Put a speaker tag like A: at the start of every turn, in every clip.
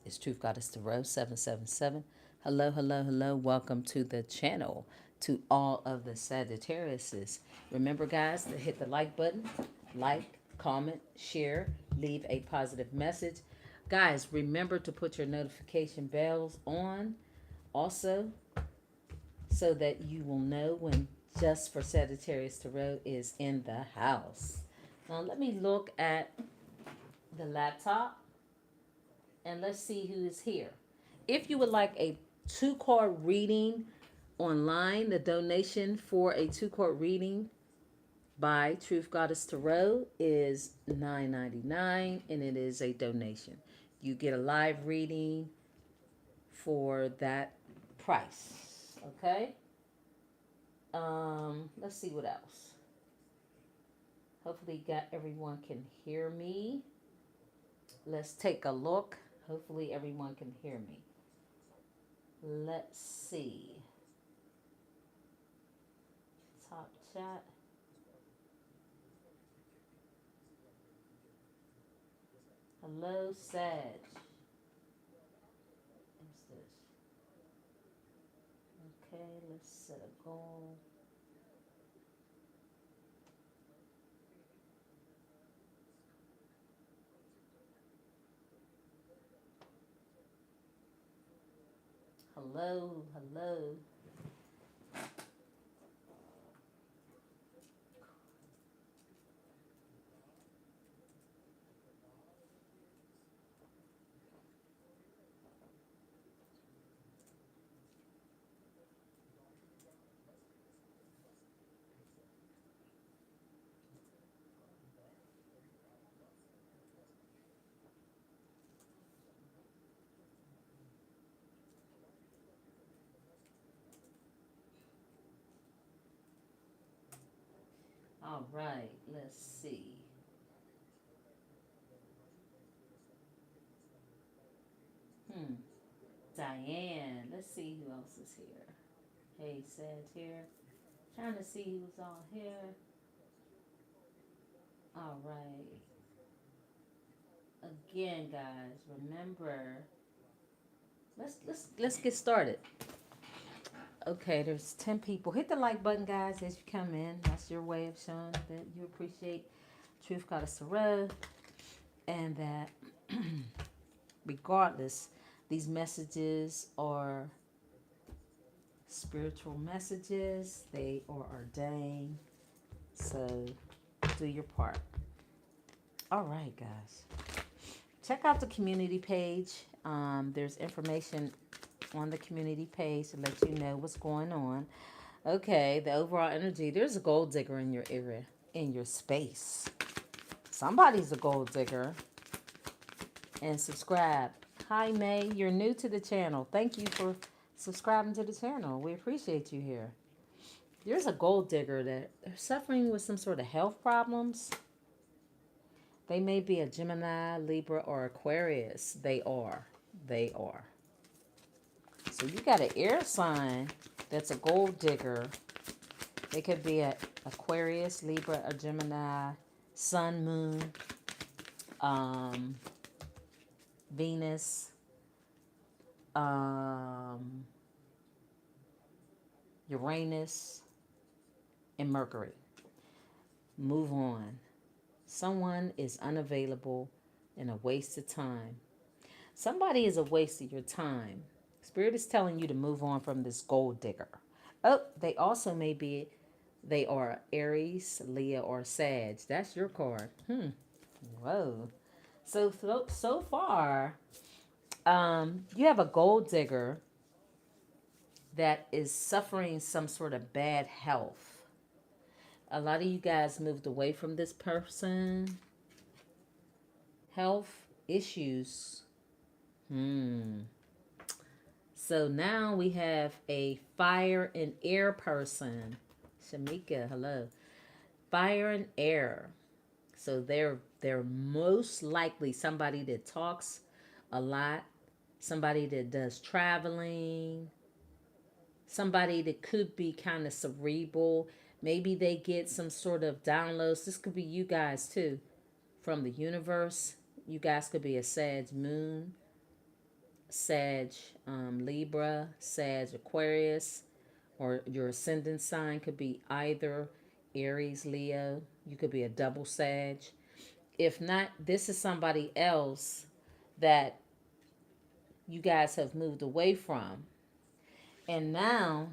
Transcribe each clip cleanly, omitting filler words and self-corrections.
A: It's Truth Goddess Tarot 777. Hello, hello, hello. Welcome to the channel. To all of the Sagittariuses. Remember, guys, to hit the like button, like, comment, share, leave a positive message. Guys, remember to put your notification bells on also so that you will know when Just for Sagittarius Tarot is in the house. Now, let me look at the laptop and let's see who is here. If you would like a two-card reading online, the donation for a two-card reading by Truth Goddess Tarot is $9.99, and it is a donation. You get a live reading for that price. Okay. Let's see what else. Hopefully, everyone can hear me. Let's take a look. Hopefully, everyone can hear me. Let's see. Top chat. Hello, Sag. What's this? Okay, let's set a goal. Hello, hello. All right, let's see. Hmm. Diane. Let's see who else is here. Hey, Sag here. Trying to see who's all here. All right. Again, guys, remember. Let's get started. Okay, there's 10 people. Hit the like button, guys, as you come in. That's your way of showing that you appreciate Truth Goddess Tarot, and that regardless, these messages are spiritual messages. They are ordained. So do your part. All right, guys. Check out the community page. There's information on the community page to let you know what's going on. Okay, the overall energy. There's a gold digger in your area, in your space. Somebody's a gold digger. And subscribe. Hi, May. You're new to the channel. Thank you for subscribing to the channel. We appreciate you here. There's a gold digger that are suffering with some sort of health problems. They may be a Gemini, Libra, or Aquarius. They are. They are. So you got an air sign that's a gold digger. It could be a Aquarius, Libra, a Gemini, Sun, Moon, Venus, Uranus, and Mercury. Move on. Someone is unavailable and a waste of time. Somebody is a waste of your time. Spirit is telling you to move on from this gold digger. Oh, they also may be, they are Aries, Leo, or Sag. That's your card. Whoa. So far, you have a gold digger that is suffering some sort of bad health. A lot of you guys moved away from this person. Health issues. So now we have a fire and air person. Shamika, hello. Fire and air. So they're most likely somebody that talks a lot, somebody that does traveling, somebody that could be kind of cerebral. Maybe they get some sort of downloads. This could be you guys too, from the universe. You guys could be a Sag moon. Sag, Libra, Sag, Aquarius, or your ascendant sign could be either Aries, Leo. You could be a double Sag. If not, this is somebody else that you guys have moved away from. And now,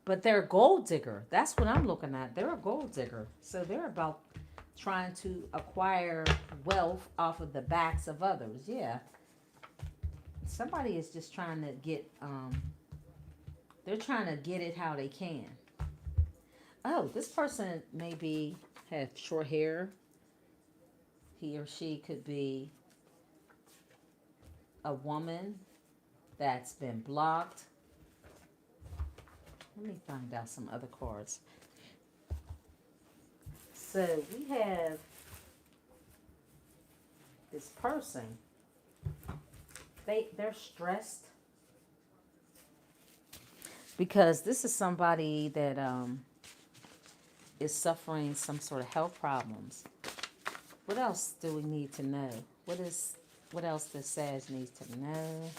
A: but they're a gold digger. That's what I'm looking at. They're a gold digger. So they're about trying to acquire wealth off of the backs of others. Yeah. Somebody is just trying to get, they're trying to get it how they can. Oh, this person maybe have short hair. He or she could be a woman that's been blocked. Let me find out some other cards. So we have this person. They're stressed because this is somebody that is suffering some sort of health problems. What else do we need to know? What else this Sag needs to know?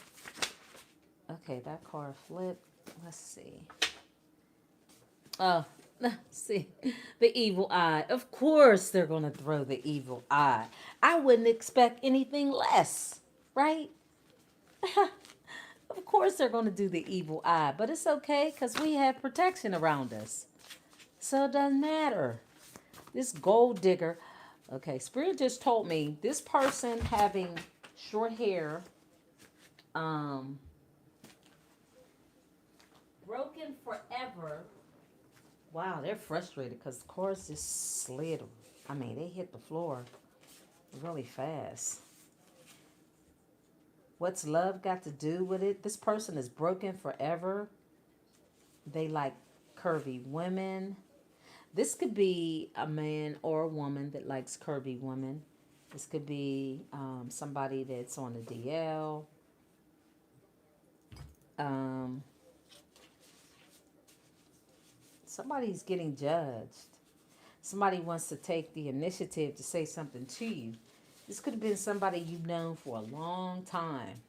A: Okay, that card flipped. Let's see. Oh, see, the evil eye. Of course they're going to throw the evil eye. I wouldn't expect anything less, right? Of course they're going to do the evil eye, but it's okay because we have protection around us. So it doesn't matter. This gold digger. Okay, Spirit just told me this person having short hair, broken forever. Wow, they're frustrated because the cards just slid. I mean, they hit the floor really fast. What's love got to do with it? This person is broken forever. They like curvy women. This could be a man or a woman that likes curvy women. This could be somebody that's on the DL. Somebody's getting judged. Somebody wants to take the initiative to say something to you. This could have been somebody you've known for a long time.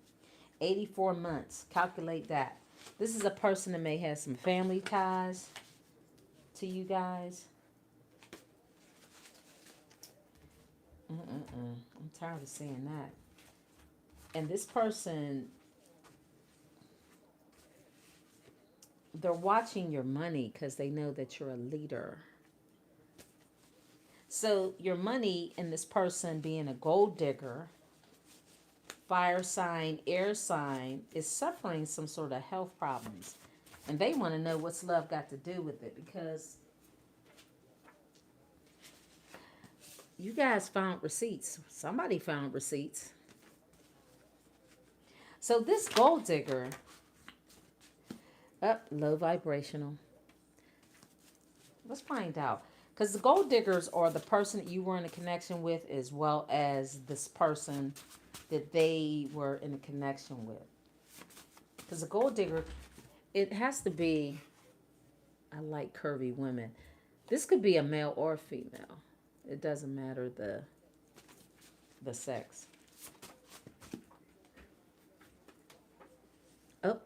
A: 84 months. Calculate that. This is a person that may have some family ties to you guys. I'm tired of seeing that. And this person, they're watching your money because they know that you're a leader. So your money and this person being a gold digger, fire sign, air sign, is suffering some sort of health problems. And they want to know what's love got to do with it because you guys found receipts. Somebody found receipts. So this gold digger, low vibrational. Let's find out. Because the gold diggers are the person that you were in a connection with as well as this person that they were in a connection with. Because the gold digger, it has to be, I like curvy women. This could be a male or a female. It doesn't matter the sex. Oh,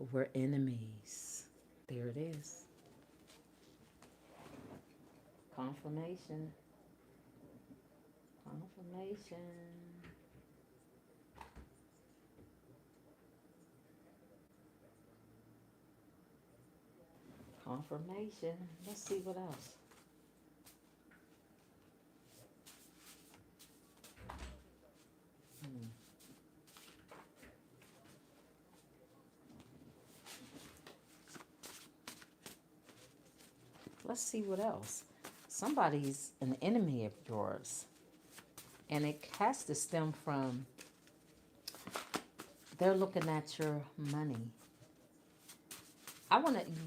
A: we're enemies. There it is. Confirmation. Confirmation. Confirmation. Let's see what else. Let's see what else. Somebody's an enemy of yours. And it has to stem from they're looking at your money.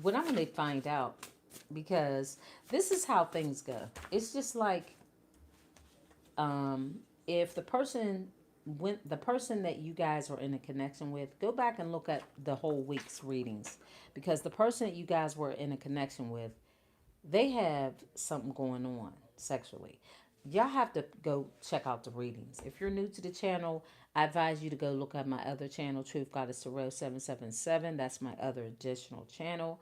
A: What I'm going to find out, because this is how things go. It's just like if the person that you guys are in a connection with, go back and look at the whole week's readings, because the person that you guys were in a connection with, they have something going on sexually. Y'all have to go check out the readings. If you're new to the channel, I advise you to go look at my other channel, Truth Goddess Tarot 777. That's my other additional channel.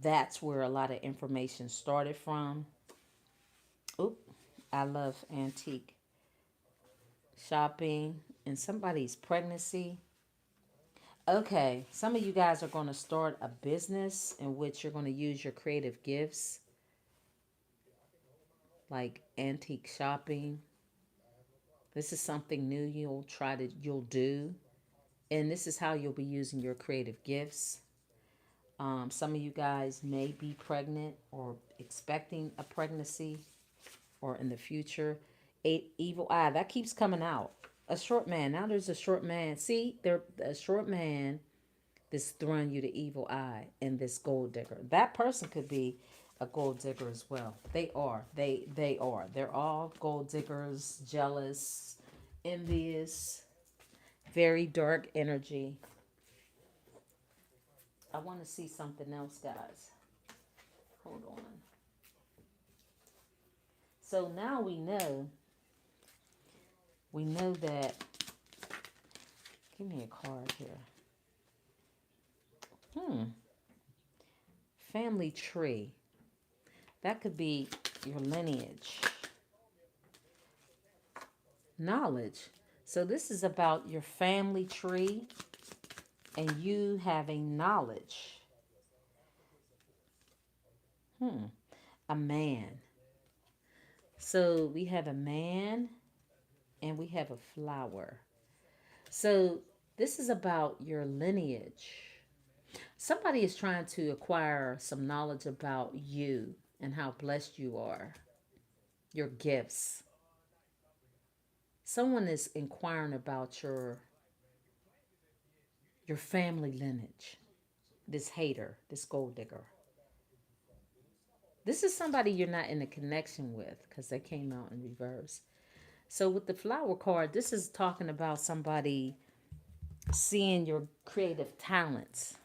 A: That's where a lot of information started from. Oop, I love antique shopping and somebody's pregnancy. Okay, some of you guys are going to start a business in which you're going to use your creative gifts, like antique shopping. This is something new you'll do. And this is how you'll be using your creative gifts. Some of you guys may be pregnant or expecting a pregnancy or in the future. Eight evil eye, that keeps coming out. A short man. Now there's a short man. See, there a short man that's throwing you the evil eye and this gold digger. That person could be a gold digger as well. They are. They are. They're all gold diggers, jealous, envious, very dark energy. I want to see something else, guys. Hold on. So now we know that, give me a card here. Family tree. That could be your lineage. Knowledge. So this is about your family tree and you having knowledge. A man. So we have a man and we have a flower. So this is about your lineage. Somebody is trying to acquire some knowledge about you and how blessed you are, your gifts. Someone is inquiring about your family lineage. This hater, this gold digger. This is somebody you're not in a connection with because they came out in reverse. So with the flower card, this is talking about somebody seeing your creative talents,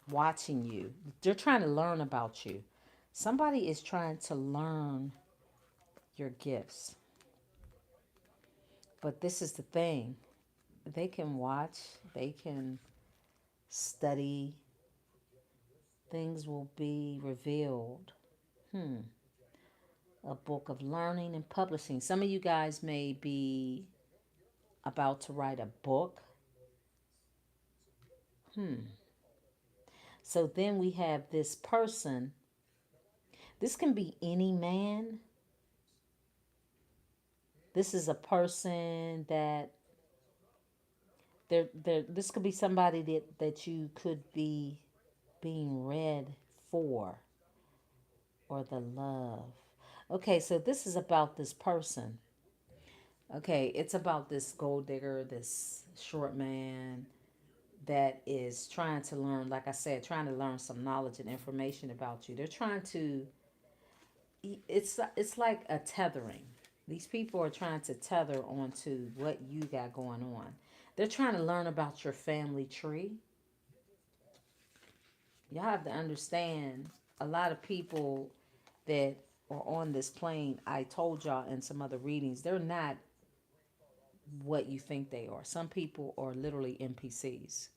A: watching you. They're trying to learn about you. Somebody is trying to learn your gifts. But this is the thing. They can watch, they can study, things will be revealed. A book of learning and publishing. Some of you guys may be about to write a book. So then we have this person. This can be any man. This is a person that this could be somebody that you could be being read for, or the love. Okay, so this is about this person. Okay, it's about this gold digger, this short man that is trying to learn, like I said, trying to learn some knowledge and information about you. They're trying to, it's like a tethering. These people are trying to tether onto what you got going on. They're trying to learn about your family tree. Y'all have to understand, a lot of people that are on this plane, I told y'all in some other readings, they're not what you think they are. Some people are literally NPCs.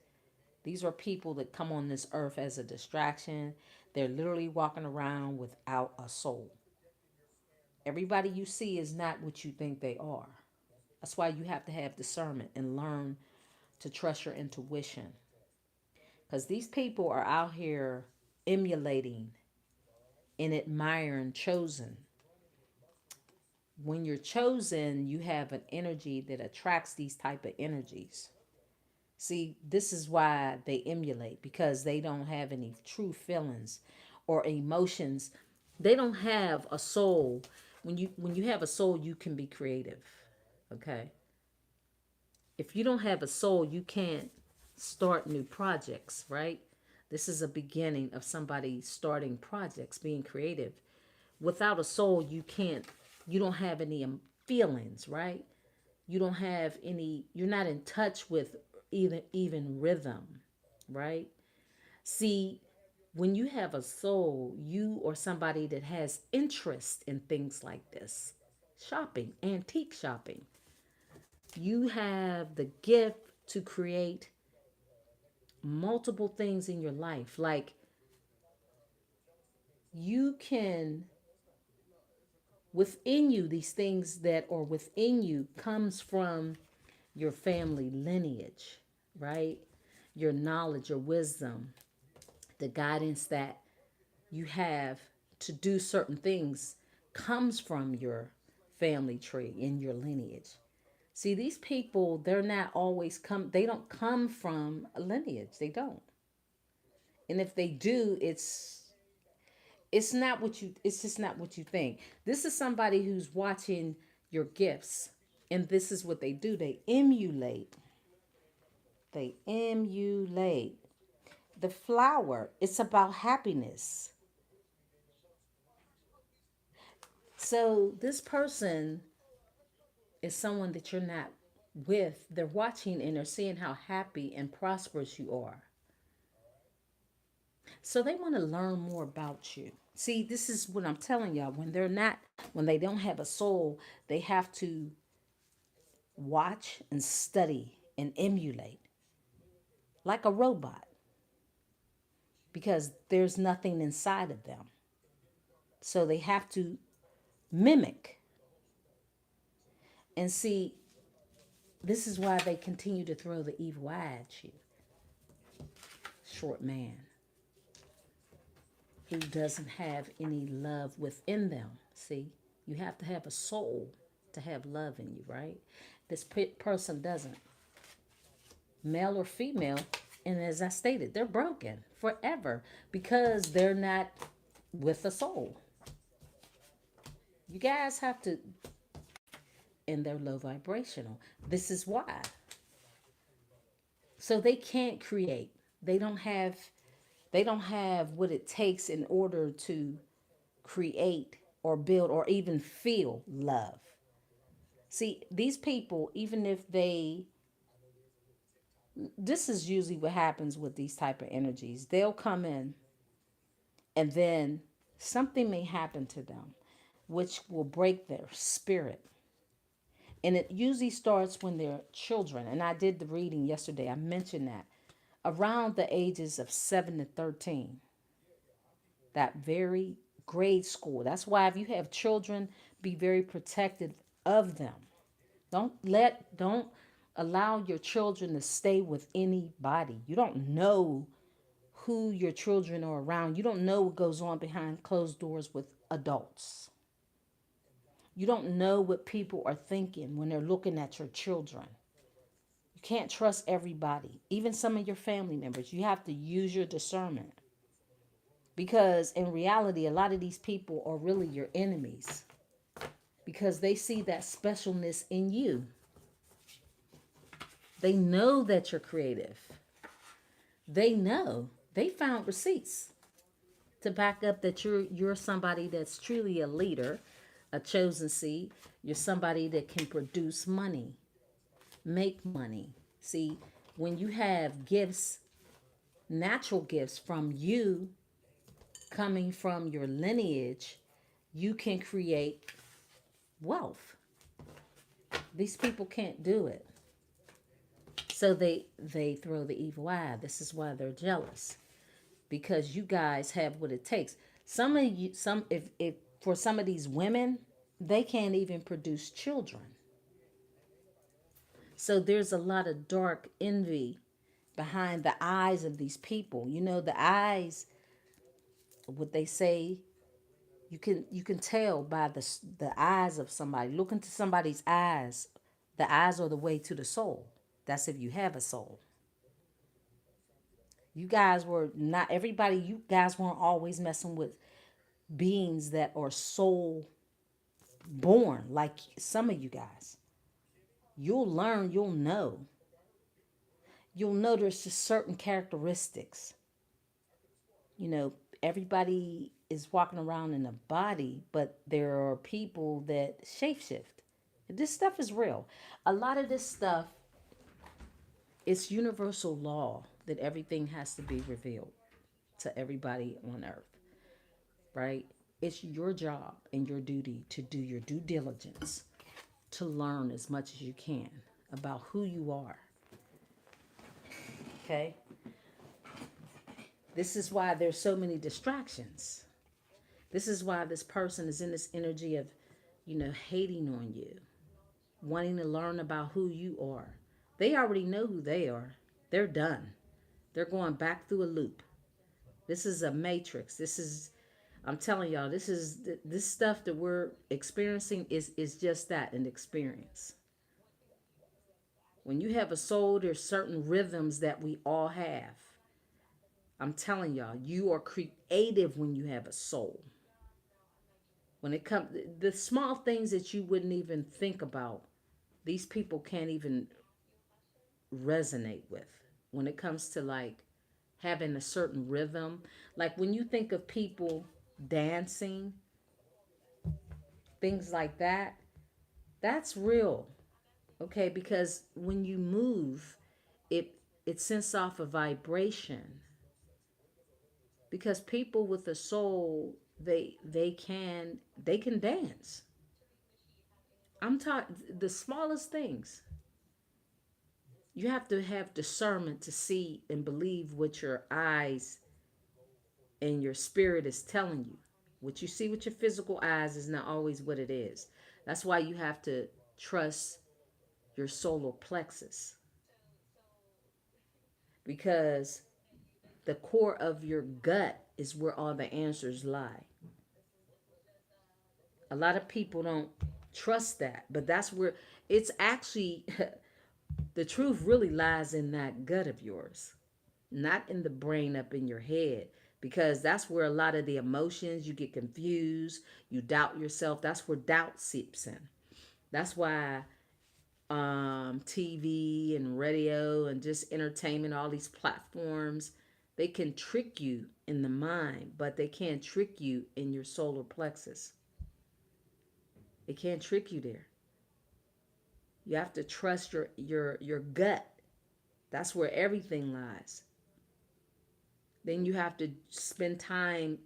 A: These are people that come on this earth as a distraction. They're literally walking around without a soul. Everybody you see is not what you think they are. That's why you have to have discernment and learn to trust your intuition. Because these people are out here emulating and admiring chosen. When you're chosen, you have an energy that attracts these type of energies. See, this is why they emulate, because they don't have any true feelings or emotions. They don't have a soul. When you have a soul, you can be creative. Okay? If you don't have a soul, you can't start new projects, right? This is a beginning of somebody starting projects, being creative. Without a soul, you don't have any feelings, right? You don't have any, you're not in touch with even rhythm, right? See, when you have a soul, you or somebody that has interest in things like this, shopping, antique shopping, You have the gift to create multiple things in your life. Like you can, within you, these things that are within you comes from your family lineage, right? Your knowledge, your wisdom, the guidance that you have to do certain things comes from your family tree in your lineage. See, these people, they're not always they don't come from a lineage. They don't. And if they do, it's not what you it's just not what you think. This is somebody who's watching your gifts, and this is what they do. They emulate. They emulate. The flower, it's about happiness. So this person is someone that you're not with. They're watching and they're seeing how happy and prosperous you are. So they want to learn more about you. See, this is what I'm telling y'all. When they don't have a soul, they have to watch and study and emulate like a robot because there's nothing inside of them. So they have to mimic. And see, this is why they continue to throw the evil eye at you. Short man who doesn't have any love within them. See, you have to have a soul to have love in you, right? This person doesn't, male or female. And as I stated, they're broken forever because they're not with a soul. You guys have to, and they're low vibrational. This is why. So they can't create. They don't have they don't have what it takes in order to create or build or even feel love. See, these people, even if they, this is usually what happens with these type of energies. They'll come in and then something may happen to them which will break their spirit. And it usually starts when they're children. And I did the reading yesterday. I mentioned that around the ages of 7 to 13, that very grade school. That's why if you have children, be very protective of them. Don't allow your children to stay with anybody. You don't know who your children are around. You don't know what goes on behind closed doors with adults. You don't know what people are thinking when they're looking at your children. You can't trust everybody, even some of your family members. You have to use your discernment because in reality, a lot of these people are really your enemies because they see that specialness in you. They know that you're creative. They know. They found receipts to back up that you're somebody that's truly a leader, a chosen seed. You're somebody that can produce money, make money. See, when you have gifts, natural gifts from you coming from your lineage, you can create wealth. These people can't do it. So they throw the evil eye. This is why they're jealous. Because you guys have what it takes. Some of you some if for some of these women, they can't even produce children. So there's a lot of dark envy behind the eyes of these people. You know, the eyes, what they say, you can tell by the eyes of somebody. Look into somebody's eyes. The eyes are the way to the soul. That's if you have a soul. You guys were not everybody. You guys weren't always messing with beings that are soul born like some of you guys. You'll learn. You'll know. You'll know there's just certain characteristics. You know, everybody is walking around in a body, but there are people that shapeshift. This stuff is real. A lot of this stuff, it's universal law that everything has to be revealed to everybody on earth, right? It's your job and your duty to do your due diligence to learn as much as you can about who you are. Okay? This is why there's so many distractions. This is why this person is in this energy of, hating on you, wanting to learn about who you are. They already know who they are. They're done. They're going back through a loop. This is a matrix. I'm telling y'all, this stuff that we're experiencing is just that, an experience. When you have a soul, there's certain rhythms that we all have. I'm telling y'all, you are creative when you have a soul. When it comes, the small things that you wouldn't even think about, these people can't even resonate with. When it comes to like having a certain rhythm, like when you think of people dancing, things like that, that's real. Okay, because when you move, it it sends off a vibration. Because people with a soul, they can dance. I'm talking the smallest things. You have to have discernment to see and believe what your eyes and your spirit is telling you. What you see with your physical eyes is not always what it is. That's why you have to trust your solar plexus, because the core of your gut is where all the answers lie. A lot of people don't trust that, but that's where it's actually the truth really lies in that gut of yours, not in the brain up in your head, because that's where a lot of the emotions, you get confused, you doubt yourself. That's where doubt seeps in. That's why TV and radio and just entertainment, all these platforms, they can trick you in the mind, but they can't trick you in your solar plexus. They can't trick you there. You have to trust your gut. That's where everything lies. Then you have to spend time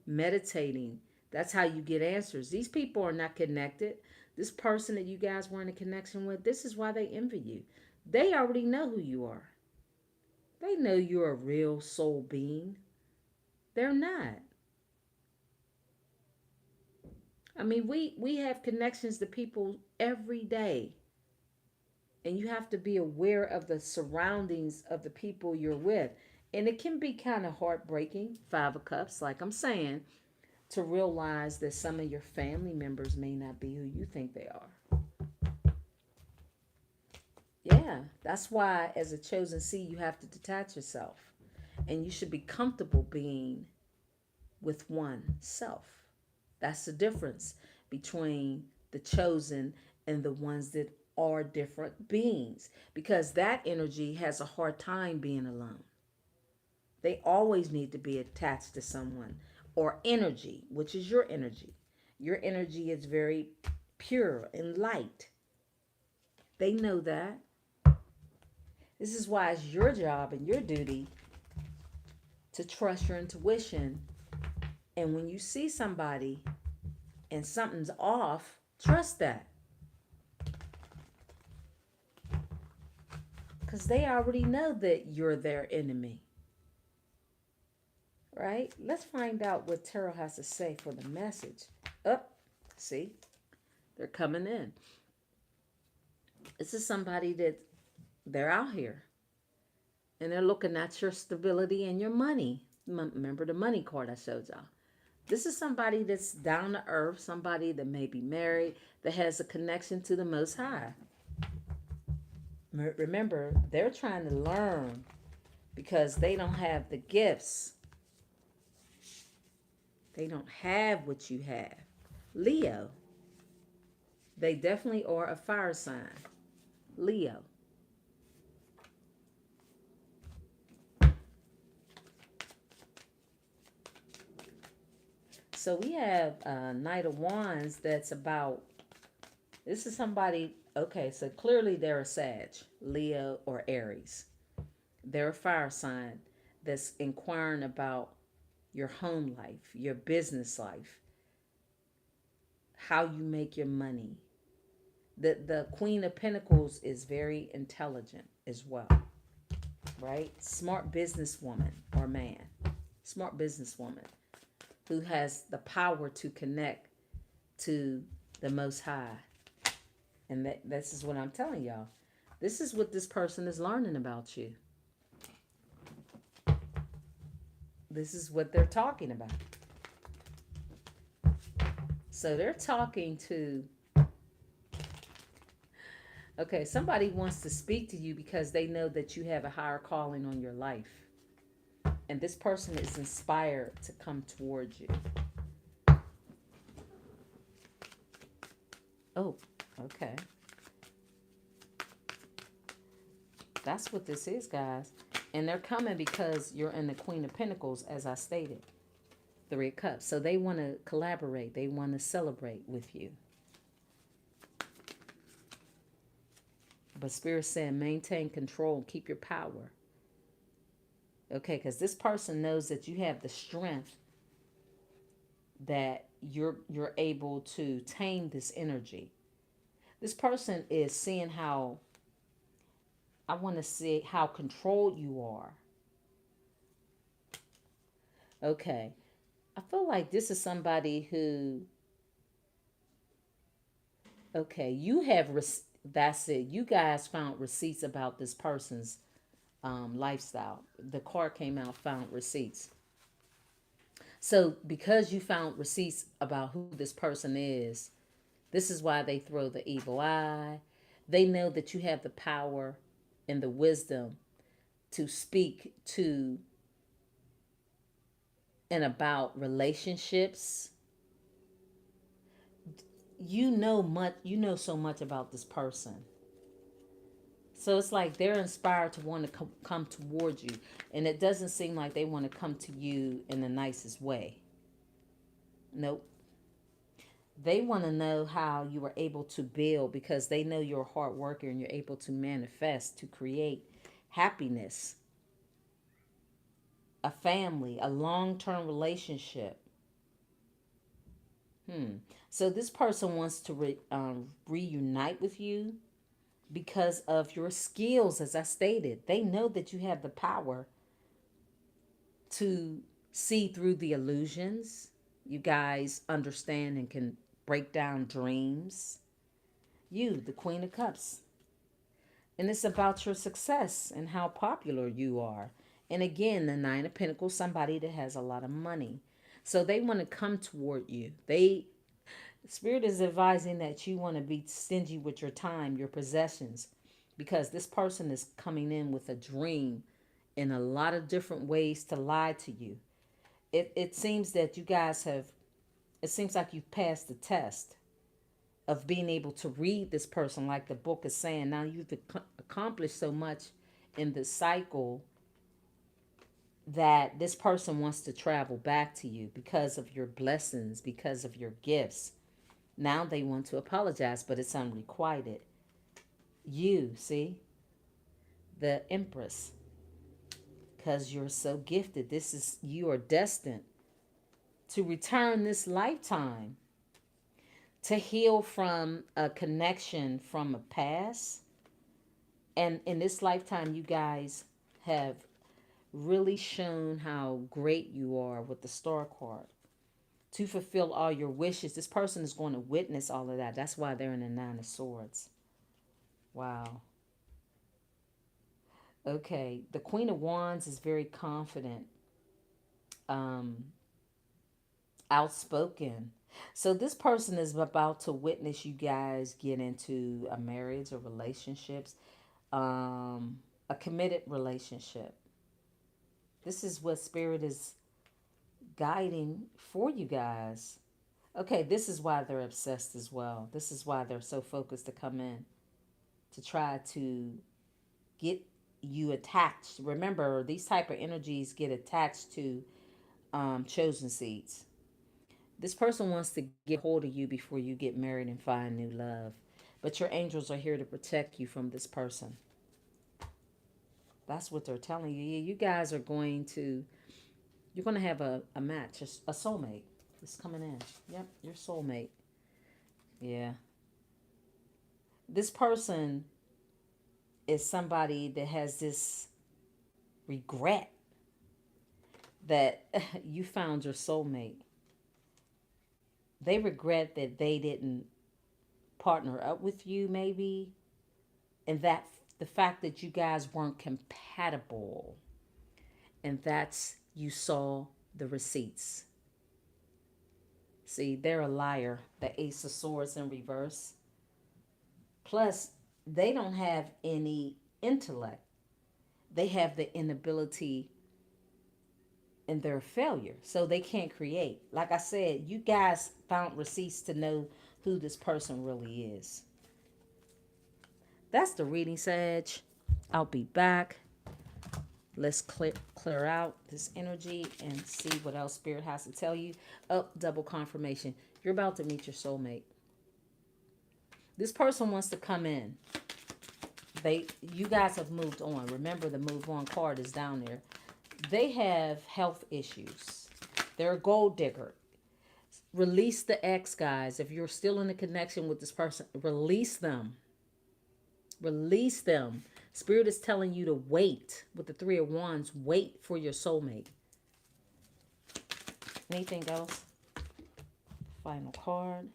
A: meditating. That's how you get answers. These people are not connected. This person that you guys were in a connection with, this is why they envy you. They already know who you are. They know you're a real soul being. They're not. I mean, we have connections to people every day. And you have to be aware of the surroundings of the people you're with. And it can be kind of heartbreaking, Five of Cups, like I'm saying, to realize that some of your family members may not be who you think they are. Yeah, that's why as a chosen seed, you have to detach yourself. And you should be comfortable being with one self. That's the difference between the chosen and the ones that are different beings, because that energy has a hard time being alone. They always need to be attached to someone or energy, which is your energy. Your energy is very pure and light. They know that. This is why it's your job and your duty to trust your intuition. And when you see somebody and something's off, trust that. Because they already know that you're their enemy. Right? Let's find out what Tarot has to say for the message. See? They're coming in. This is somebody that they're out here. And they're looking at your stability and your money. Remember the money card I showed y'all. This is somebody that's down to earth, somebody that may be married, that has a connection to the Most High. Remember, they're trying to learn because they don't have the gifts. They don't have what you have. Leo. They definitely are a fire sign. Leo. So we have Knight of Wands that's about, this is somebody, okay, so clearly they're a Sag, Leo, or Aries. They're a fire sign that's inquiring about your home life, your business life, how you make your money. The Queen of Pentacles is very intelligent as well, right? Smart businesswoman or man. Smart businesswoman who has the power to connect to the Most High. And this is what I'm telling y'all. This is what this person is learning about you. This is what they're talking about. So they're talking to, okay, somebody wants to speak to you because they know that you have a higher calling on your life. And this person is inspired to come towards you. Oh, okay. That's what this is, guys. And they're coming because you're in the Queen of Pentacles, as I stated. Three of Cups. So they want to collaborate. They want to celebrate with you. But Spirit's saying maintain control. Keep your power. Okay, because this person knows that you have the strength that you're able to tame this energy. This person is seeing how, I want to see how controlled you are. Okay. I feel like this is somebody who, okay, you have, that's it. You guys found receipts about this person's lifestyle. The card came out, found receipts. So because you found receipts about who this person is, this is why they throw the evil eye. They know that you have the power and the wisdom to speak to and about relationships. You know so much about this person. So it's like they're inspired to want to come towards you. And it doesn't seem like they want to come to you in the nicest way. Nope. They want to know how you are able to build because they know you're a hard worker and you're able to manifest, to create happiness, a family, a long-term relationship. So this person wants to reunite with you because of your skills, as I stated. They know that you have the power to see through the illusions. You guys understand and can break down dreams. You, the Queen of Cups. And it's about your success and how popular you are. And again, the Nine of Pentacles, somebody that has a lot of money. So they want to come toward you. Spirit is advising that you want to be stingy with your time, your possessions, because this person is coming in with a dream in a lot of different ways to lie to you. It seems that you guys have, it seems like you've passed the test of being able to read this person like the book is saying. Now you've accomplished so much in the cycle that this person wants to travel back to you because of your blessings, because of your gifts. Now they want to apologize, but it's unrequited. You, see, the Empress, because you're so gifted. You are destined to return this lifetime to heal from a connection from a past. And in this lifetime, you guys have really shown how great you are with the Star card. To fulfill all your wishes. This person is going to witness all of that. That's why they're in the Nine of Swords. Wow. Okay. The Queen of Wands is very confident. Outspoken. So this person is about to witness you guys get into a marriage or relationships. A committed relationship. This is what Spirit is guiding for you guys. Okay, this is why they're obsessed as well. This is why they're so focused to come in to try to get you attached. Remember, these type of energies get attached to chosen seeds. This person wants to get hold of you before you get married and find new love. But your angels are here to protect you from this person. That's what they're telling you. You guys are going to, you're going to have a match, a soulmate. It's coming in. Yep, your soulmate. Yeah. This person is somebody that has this regret that you found your soulmate. They regret that they didn't partner up with you, maybe, and that the fact that you guys weren't compatible, and that's you saw the receipts. See, they're a liar. The Ace of Swords in reverse. Plus, they don't have any intellect. They have the inability in their failure. So they can't create. Like I said, you guys found receipts to know who this person really is. That's the reading, Sag. I'll be back. Let's clear out this energy and see what else Spirit has to tell you. Double confirmation. You're about to meet your soulmate. This person wants to come in. You guys have moved on. Remember, the move on card is down there. They have health issues. They're a gold digger. Release the ex, guys. If you're still in a connection with this person, release them. Release them. Spirit is telling you to wait. With the Three of Wands, wait for your soulmate. Anything else? Final card.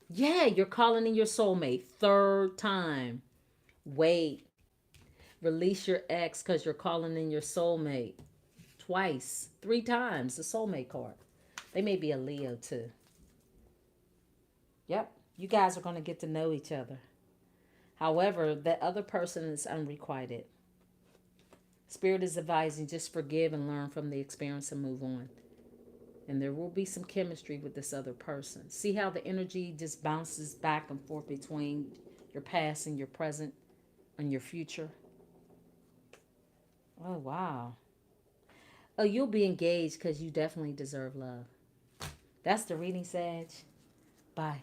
A: Yeah, you're calling in your soulmate. Third time. Wait. Release your ex because you're calling in your soulmate. Twice. 3 times. The soulmate card. They may be a Leo too. Yep. You guys are going to get to know each other. However, that other person is unrequited. Spirit is advising just forgive and learn from the experience and move on. And there will be some chemistry with this other person. See how the energy just bounces back and forth between your past and your present and your future? Oh, wow. Oh, you'll be engaged because you definitely deserve love. That's the reading, Sag. Bye.